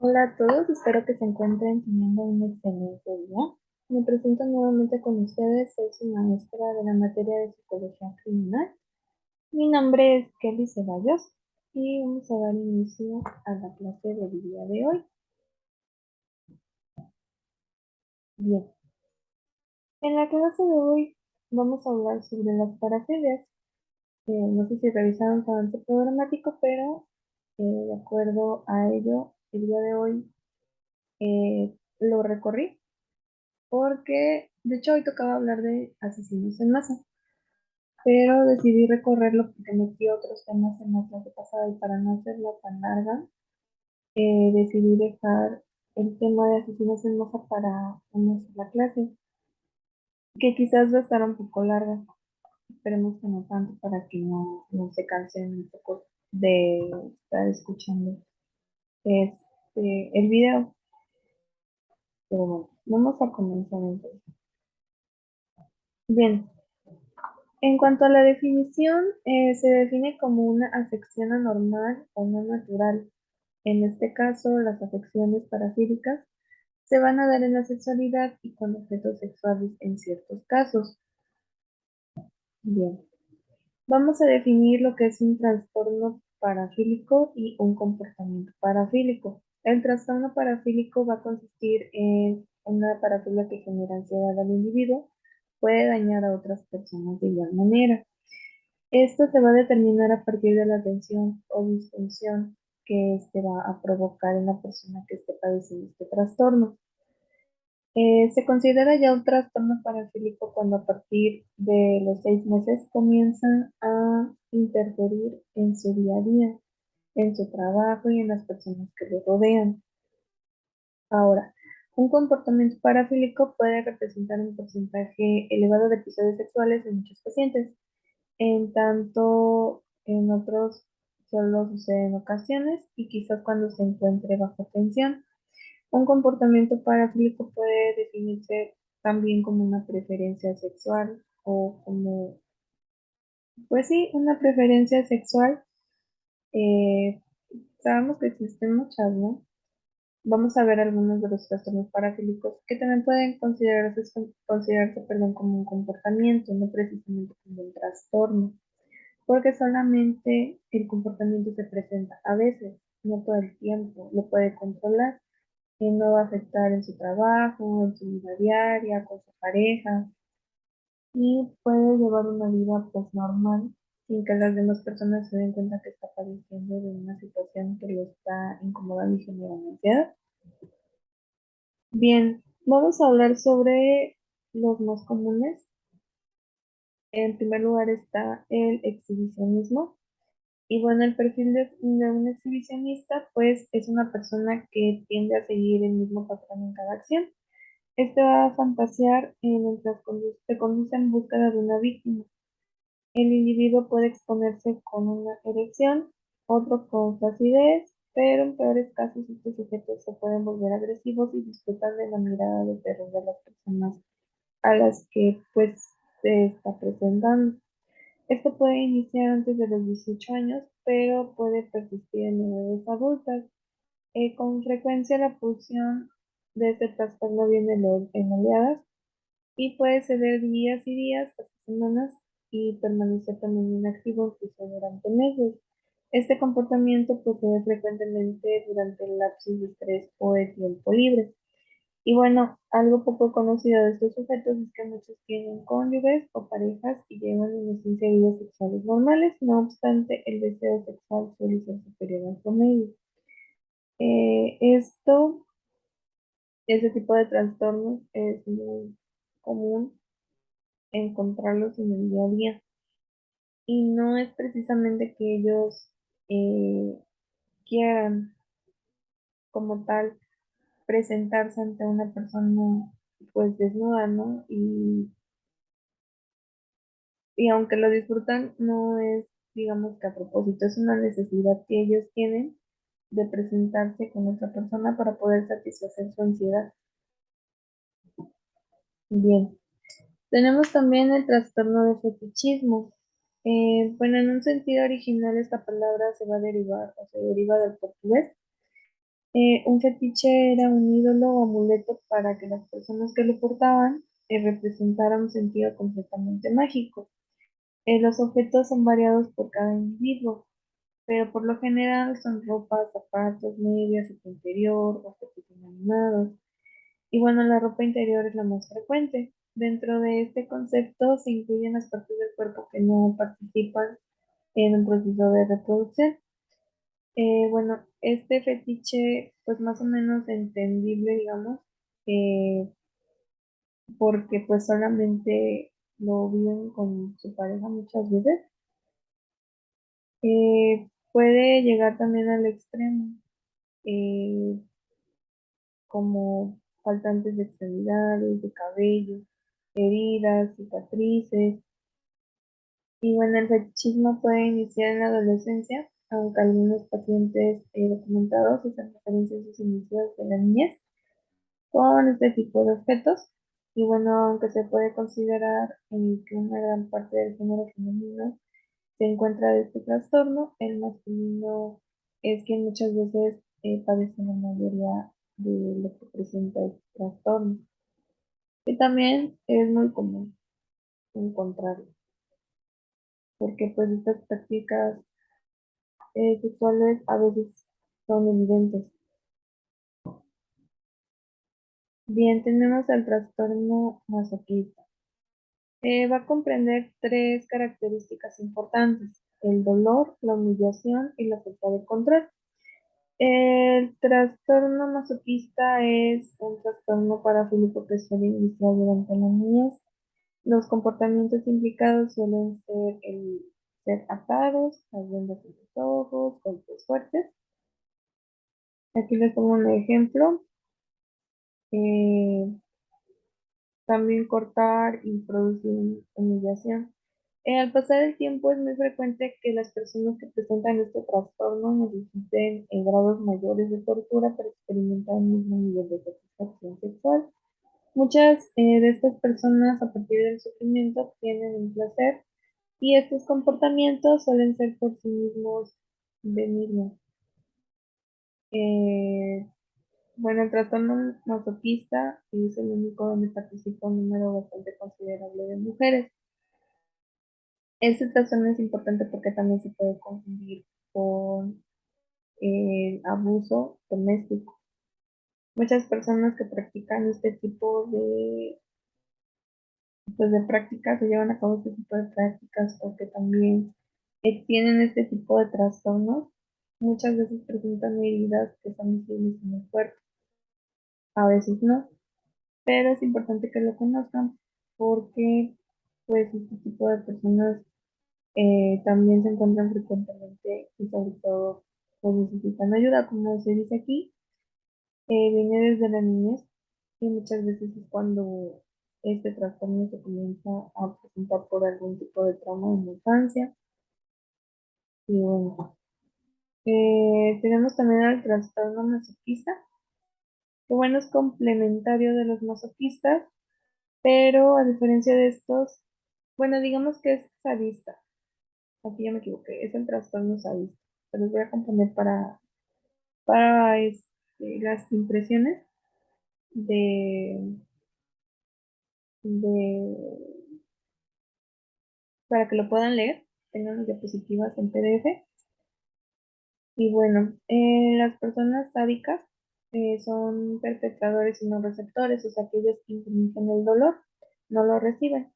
Hola a todos, espero que se encuentren teniendo un excelente día. Me presento nuevamente con ustedes, soy su maestra de la materia de psicología criminal. Mi nombre es Kelly Ceballos y vamos a dar inicio a la clase del día de hoy. Bien, en la clase de hoy vamos a hablar sobre las parafilias. No sé si revisaron su avance programático, pero de acuerdo a ello, el día de hoy lo recorrí porque de hecho hoy tocaba hablar de asesinos en masa, pero decidí recorrerlo porque metí otros temas en la clase pasada y para no hacerla tan larga, decidí dejar el tema de asesinos en masa para una sola clase, que quizás va a estar un poco larga. Esperemos que no tanto para que no se cansen un poco de estar escuchando el video. Pero bueno, vamos a comenzar entonces. Bien, en cuanto a la definición, se define como una afección anormal o no natural. En este caso, las afecciones parafílicas se van a dar en la sexualidad y con objetos sexuales en ciertos casos. Bien, vamos a definir lo que es un trastorno parafílico y un comportamiento parafílico. El trastorno parafílico va a consistir en una parafilia que genera ansiedad al individuo, puede dañar a otras personas de igual manera. Esto se va a determinar a partir de la tensión o disfunción que este va a provocar en la persona que esté padeciendo este trastorno. Se considera ya un trastorno parafílico cuando a partir de los 6 meses comienza a interferir en su día a día, en su trabajo y en las personas que le rodean. Ahora, un comportamiento parafílico puede representar un porcentaje elevado de episodios sexuales en muchos pacientes. En tanto, en otros solo sucede en ocasiones y quizás cuando se encuentre bajo tensión. Un comportamiento parafílico puede definirse también como una preferencia sexual o como, pues sí, una preferencia sexual. Eh, Sabemos que existen muchas, ¿no? Vamos a ver algunos de los trastornos parafílicos que también pueden considerarse, perdón, como un comportamiento, no precisamente como un trastorno. Porque solamente el comportamiento se presenta a veces, no todo el tiempo, lo puede controlar y no va a afectar en su trabajo, en su vida diaria, con su pareja y puede llevar una vida pues normal sin que las demás personas se den cuenta que está padeciendo de una situación que lo está incomodando y generando ansiedad. Bien, vamos a hablar sobre los más comunes. En primer lugar está el exhibicionismo. Y bueno, el perfil de un exhibicionista, pues es una persona que tiende a seguir el mismo patrón en cada acción. Este va a fantasear mientras se conduce en búsqueda de una víctima. El individuo puede exponerse con una erección, otro con flacidez, pero en peores casos estos sujetos se pueden volver agresivos y disfrutar de la mirada de terror de las personas a las que pues se está presentando. Esto puede iniciar antes de los 18 años, pero puede persistir en edades adultas. Con frecuencia la pulsión de este trastorno viene en oleadas y puede ceder días y días hasta semanas y permanecer también inactivo incluso durante meses. Este comportamiento pues, se ve frecuentemente durante el lapsus de estrés o de tiempo libre. Y bueno, algo poco conocido de estos sujetos es que muchos tienen cónyuges o parejas y llevan en esencia vidas sexuales normales, no obstante el deseo sexual suele ser superior al promedio. Este tipo de trastornos es muy común encontrarlos en el día a día y no es precisamente que ellos eh, quieran como tal presentarse ante una persona pues desnuda, ¿no? Y aunque lo disfrutan, no es, digamos que a propósito, es una necesidad que ellos tienen de presentarse con otra persona para poder satisfacer su ansiedad. Bien, tenemos también el trastorno de fetichismo. Bueno, en un sentido original esta palabra se va a derivar o se deriva del portugués Un fetiche era un ídolo o amuleto para que las personas que lo portaban representaran un sentido completamente mágico. Los objetos son variados por cada individuo, pero por lo general son ropas, zapatos, medias, ropa interior, objetos inanimados. Y bueno, la ropa interior es la más frecuente. Dentro de este concepto se incluyen las partes del cuerpo que no participan en un proceso de reproducción. Bueno, este fetiche, pues más o menos entendible, digamos, eh, porque pues solamente lo viven con su pareja muchas veces. Puede llegar también al extremo, eh, como faltantes de extremidades, de cabello, heridas, cicatrices. Y bueno, el fetichismo puede iniciar en la adolescencia, aunque algunos pacientes documentados hacen referencia a sus inicios de la niñez con este tipo de objetos. Y bueno, aunque se puede considerar que una gran parte del género femenino se encuentra de este trastorno, el masculino es quien muchas veces padece la mayoría de lo que presenta este trastorno. Y también es muy común encontrarlo, porque pues estas prácticas sexuales a veces son evidentes. Bien, tenemos el trastorno masoquista. Va a comprender tres características importantes: el dolor, la humillación y la falta de control. El trastorno masoquista es un trastorno parafílico que suele iniciar durante la niñez. Los comportamientos implicados suelen ser el ser atados, las vendas en los ojos, golpes fuertes. Aquí les pongo un ejemplo. Eh, También cortar y producir humillación. Al pasar el tiempo es muy frecuente que las personas que presentan este trastorno necesiten grados mayores de tortura para experimentar el mismo nivel de satisfacción sexual. Muchas de estas personas a partir del sufrimiento obtienen un placer y estos comportamientos suelen ser por sí mismos benignos. Eh, bueno, el trastorno masoquista es el único donde participa un número bastante considerable de mujeres. Este trastorno es importante porque también se puede confundir con el abuso doméstico. Muchas personas que practican este tipo pues, de prácticas o llevan a cabo este tipo de prácticas o que también tienen este tipo de trastornos, muchas veces presentan heridas que son visibles en el cuerpo, a veces no, pero es importante que lo conozcan porque pues este tipo de personas también se encuentran frecuentemente y sobre todo pues necesitan ayuda, como se dice aquí, viene desde la niñez y muchas veces es cuando este trastorno se comienza a presentar por algún tipo de trauma en la infancia. Y bueno, tenemos también el trastorno masoquista, que bueno, es complementario de los masoquistas, pero a diferencia de estos, bueno, digamos que es sadista. Aquí ya me equivoqué, es el trastorno sadista. Se los voy a componer las impresiones de, de, para que lo puedan leer. Tengan las diapositivas en PDF. Y bueno, las personas sádicas son perpetradores y no receptores, o sea, aquellos que infringen el dolor, no lo reciben.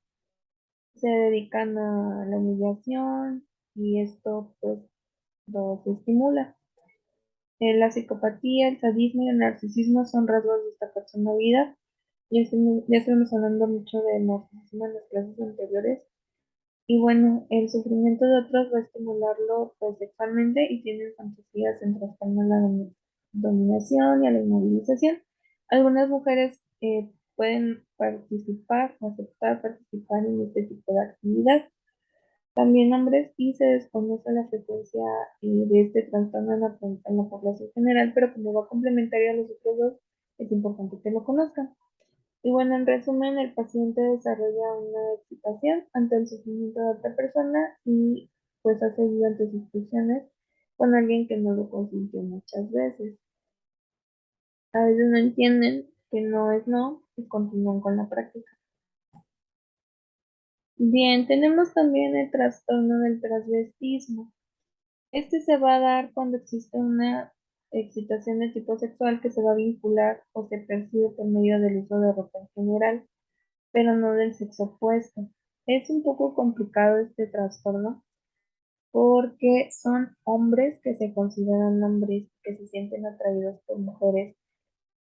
Se dedican a la humillación y esto pues los estimula. La psicopatía, el sadismo y el narcisismo son rasgos de esta personalidad. Ya estuvimos hablando mucho de narcisismo en las clases anteriores. Y bueno, el sufrimiento de otros va a estimularlo pues sexualmente y tienen fantasías en trastorno a la dominación y a la inmovilización. Algunas mujeres pueden participar o aceptar participar en este tipo de actividad. También hombres, y se desconoce la frecuencia de este trastorno en la población general, pero como va complementario a los otros dos, es importante que lo conozcan. Y bueno, en resumen, el paciente desarrolla una excitación ante el sufrimiento de otra persona y pues ha seguido ante sus pulsiones con alguien que no lo consintió muchas veces. A veces no entienden que no es no y continúan con la práctica. Bien, tenemos también el trastorno del transvestismo. Este se va a dar cuando existe una excitación de tipo sexual que se va a vincular o se percibe por medio del uso de ropa en general, pero no del sexo opuesto. Es un poco complicado este trastorno porque son hombres que se consideran hombres que se sienten atraídos por mujeres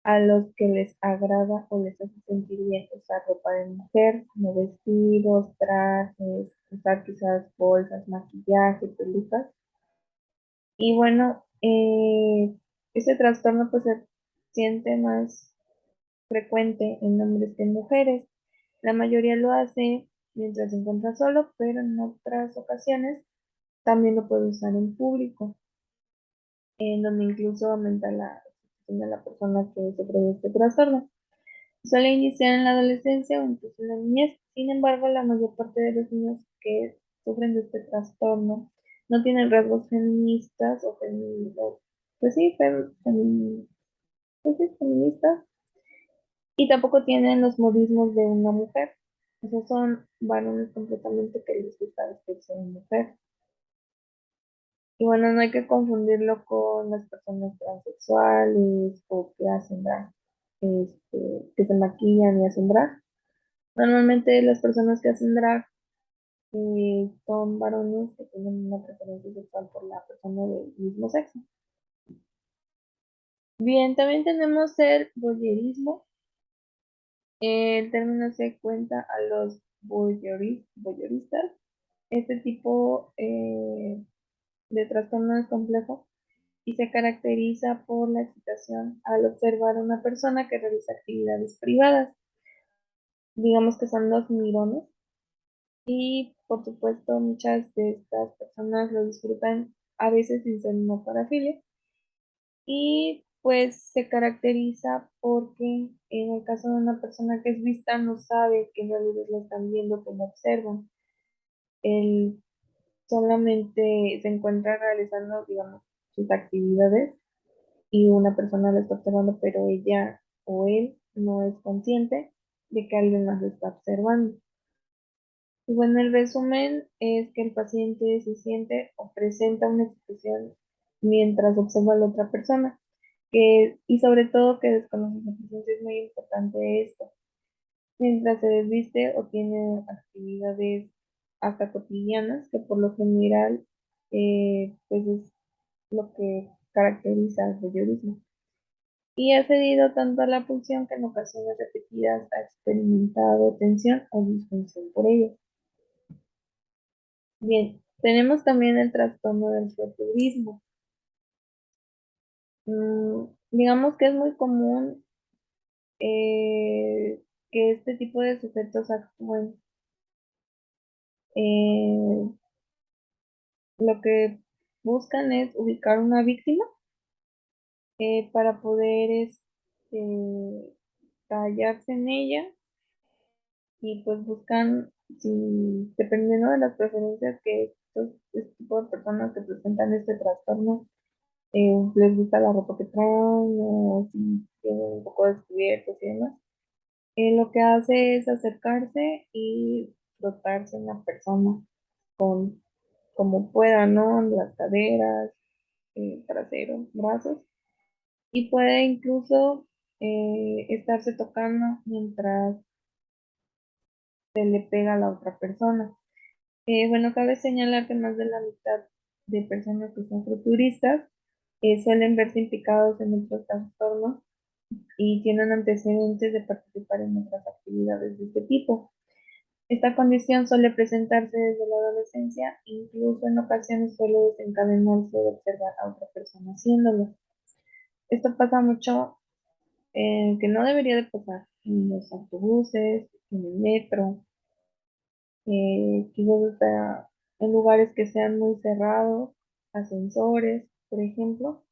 a los que les agrada o les hace sentir bien usar ropa de mujer, como vestidos, trajes, usar quizás bolsas, maquillaje, pelucas. Y bueno, este trastorno pues se siente más frecuente en hombres que en mujeres. La mayoría lo hace mientras se encuentra solo, pero en otras ocasiones también lo puede usar en público, en donde incluso aumenta la exposición de la persona que sufre de este trastorno. Suele iniciar en la adolescencia o incluso en la niñez. Sin embargo, la mayor parte de los niños que sufren de este trastorno no tienen rasgos feministas pues sí, pues sí, feministas, y tampoco tienen los modismos de una mujer. Esos son varones completamente que les gusta vestirse de mujer. Y bueno, no hay que confundirlo con las personas transexuales o que hacen drag, que se maquillan y hacen drag. Normalmente las personas que hacen drag son varones que tienen una preferencia sexual por la persona del mismo sexo. Bien, también tenemos el voyerismo. El término se cuenta a los voyeuristas. Este tipo de trastorno es complejo y se caracteriza por la excitación al observar a una persona que realiza actividades privadas. Digamos que son los mirones. Y por supuesto, muchas de estas personas lo disfrutan a veces sin ser una parafilia. Y pues se caracteriza porque en el caso de una persona que es vista no sabe que en realidad lo están viendo como observan. Él solamente se encuentra realizando, digamos, sus actividades y una persona lo está observando, pero ella o él no es consciente de que alguien más lo está observando. Y bueno, el resumen es que el paciente se siente o presenta una expresión mientras observa a la otra persona, y sobre todo que desconoce su presencia. Es muy importante esto. Mientras se desviste o tiene actividades hasta cotidianas, que por lo general pues es lo que caracteriza al voyeurismo. Y ha cedido tanto a la pulsión que en ocasiones repetidas ha experimentado tensión o disfunción por ello. Bien, tenemos también el trastorno del futurismo. Digamos que es muy común que este tipo de sujetos actúen. eh, lo que buscan es ubicar una víctima para poder tallarse en ella y pues buscan, si, dependiendo de las preferencias que este tipo de personas que presentan este trastorno les gusta la ropa que traen o si tienen un poco descubiertos y demás. Lo que hace es acercarse y frotarse en la persona con como pueda, ¿no? Las caderas, trasero, brazos, y puede incluso estarse tocando mientras se le pega a la otra persona. Bueno, cabe señalar que más de la mitad de personas que son futuristas suelen verse implicados en otros trastornos y tienen antecedentes de participar en otras actividades de este tipo. Esta condición suele presentarse desde la adolescencia, incluso en ocasiones suele desencadenarse de observar a otra persona haciéndolo. Esto pasa mucho, que no debería de pasar en los autobuses, en el metro, quizás hasta en lugares que sean muy cerrados, ascensores, por ejemplo.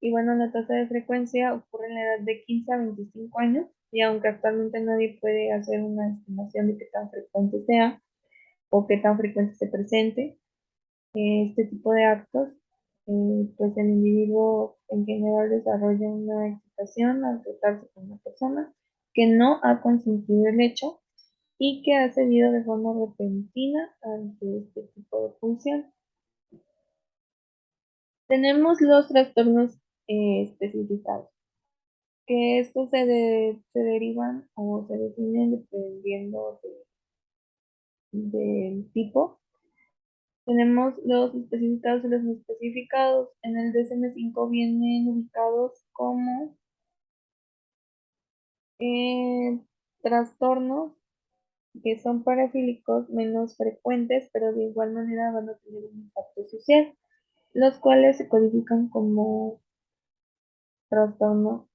Y bueno, la tasa de frecuencia ocurre en la edad de 15 a 25 años, y aunque actualmente nadie puede hacer una estimación de qué tan frecuente sea o qué tan frecuente se presente este tipo de actos, pues el individuo en general desarrolla una excitación al tratarse con una persona que no ha consentido el hecho y que ha cedido de forma repentina ante este tipo de pulsión. Tenemos los trastornos especificados, que estos se derivan o se definen dependiendo del tipo. Tenemos los especificados y los no especificados. En el DSM-5 vienen ubicados como eh, trastornos que son parafílicos menos frecuentes, pero de igual manera van a tener un impacto social, los cuales se codifican como trastorno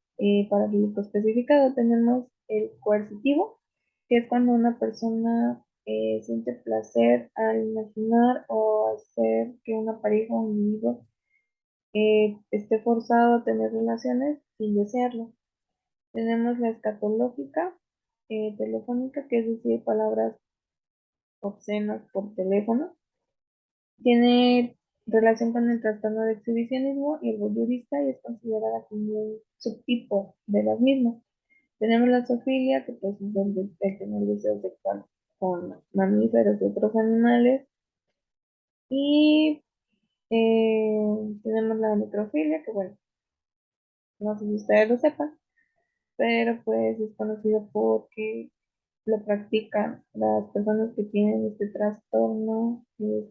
parafílico especificado. Tenemos el coercitivo, que es cuando una persona siente placer al imaginar o hacer que una pareja o un individuo esté forzado a tener relaciones sin desearlo. Tenemos la escatológica telefónica, que es decir, palabras obscenas por teléfono. Tiene relación con el trastorno de exhibicionismo y el voyeurista y es considerada como un subtipo de las mismas. Tenemos la zoofilia, que pues es el tener deseo sexual con mamíferos y otros animales. Y tenemos la necrofilia, que bueno, no sé si ustedes lo sepan, pero pues es conocido porque lo practican las personas que tienen este trastorno, que es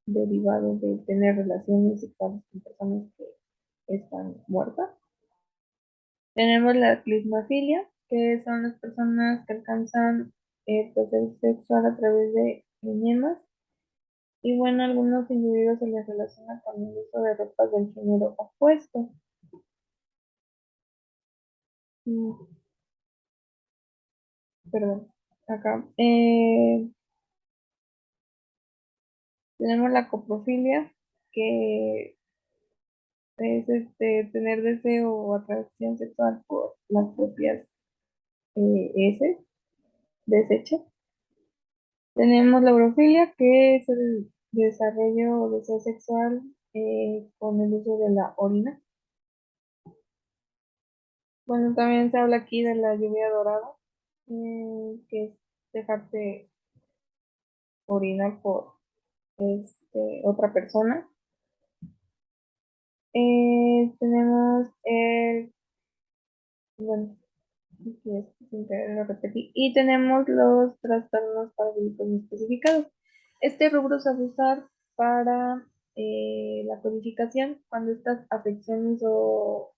derivado de tener relaciones sexuales con personas que están muertas. Tenemos la clismafilia, que son las personas que alcanzan placer sexual a través de enemas. Y bueno, a algunos individuos se les relaciona con el uso de ropas del género opuesto. Mm, Perdón, acá. Tenemos la coprofilia, que es tener deseo o atracción sexual por las propias heces, desechos. Tenemos la urofilia, que es el desarrollo o deseo sexual con el uso de la orina. Bueno, también se habla aquí de la lluvia dorada, que es dejarte orinar por otra persona. Tenemos bueno, aquí sin querer lo repetí. Y tenemos los trastornos parafílicos no especificados. Este rubro se va a usar para la codificación cuando estas afecciones o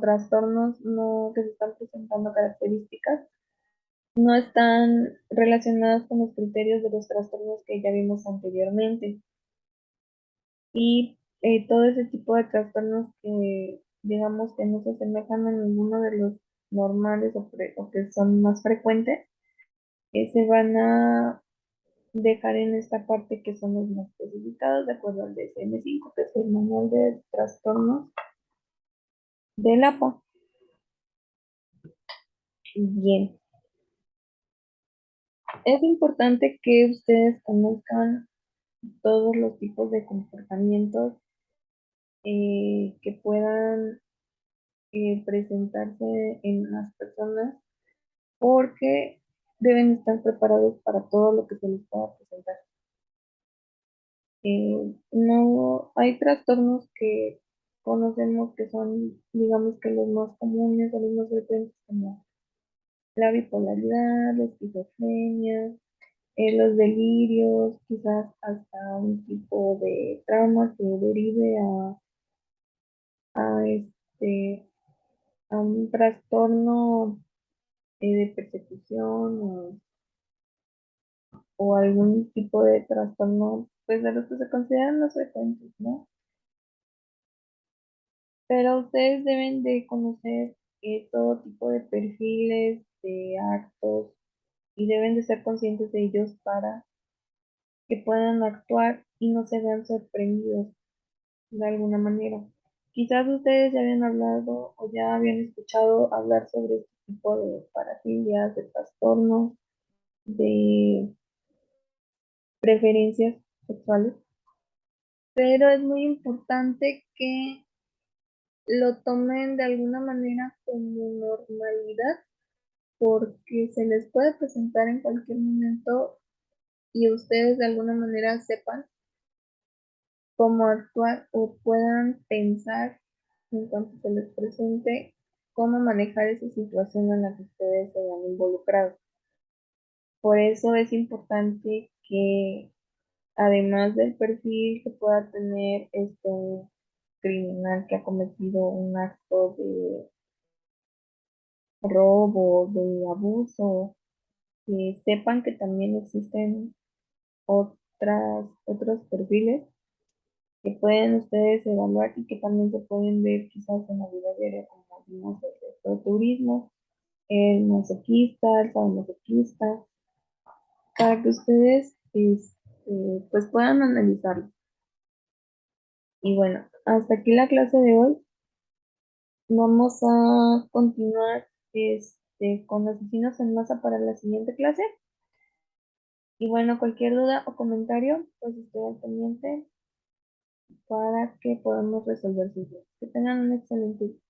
trastornos no, que se están presentando características no están relacionadas con los criterios de los trastornos que ya vimos anteriormente. Y todo ese tipo de trastornos que digamos que no se asemejan a ninguno de los normales o que son más frecuentes, se van a dejar en esta parte que son los más especificados de acuerdo al DSM-5, que es el manual de trastornos del APA. Bien, es importante que ustedes conozcan todos los tipos de comportamientos que puedan presentarse en las personas porque deben estar preparados para todo lo que se les pueda presentar. No hay trastornos que conocemos que son, digamos que los más comunes o los más frecuentes, como la bipolaridad, la esquizofrenia, los delirios, quizás hasta un tipo de trauma que derive a, este, a un trastorno de persecución o algún tipo de trastorno, pues de los que se consideran los frecuentes, ¿no? Pero ustedes deben de conocer todo tipo de perfiles, de actos, y deben de ser conscientes de ellos para que puedan actuar y no se vean sorprendidos de alguna manera. Quizás ustedes ya habían hablado o ya habían escuchado hablar sobre este tipo de parafilias, de trastornos, de preferencias sexuales. pero es muy importante que lo tomen de alguna manera como normalidad porque se les puede presentar en cualquier momento y ustedes de alguna manera sepan cómo actuar o puedan pensar en cuanto se les presente cómo manejar esa situación en la que ustedes se han involucrado. Por eso es importante que además del perfil que pueda tener este criminal que ha cometido un acto de robo, de abuso, que sepan que también existen otros perfiles que pueden ustedes evaluar y que también se pueden ver quizás en la vida diaria, como vimos el turismo, el masoquista, el sadomasoquista, para que ustedes pues puedan analizarlo. Y bueno, hasta aquí la clase de hoy. Vamos a continuar con los asesinos en masa para la siguiente clase. Y bueno, cualquier duda o comentario, pues estoy al pendiente para que podamos resolver sus dudas. Que tengan un excelente día.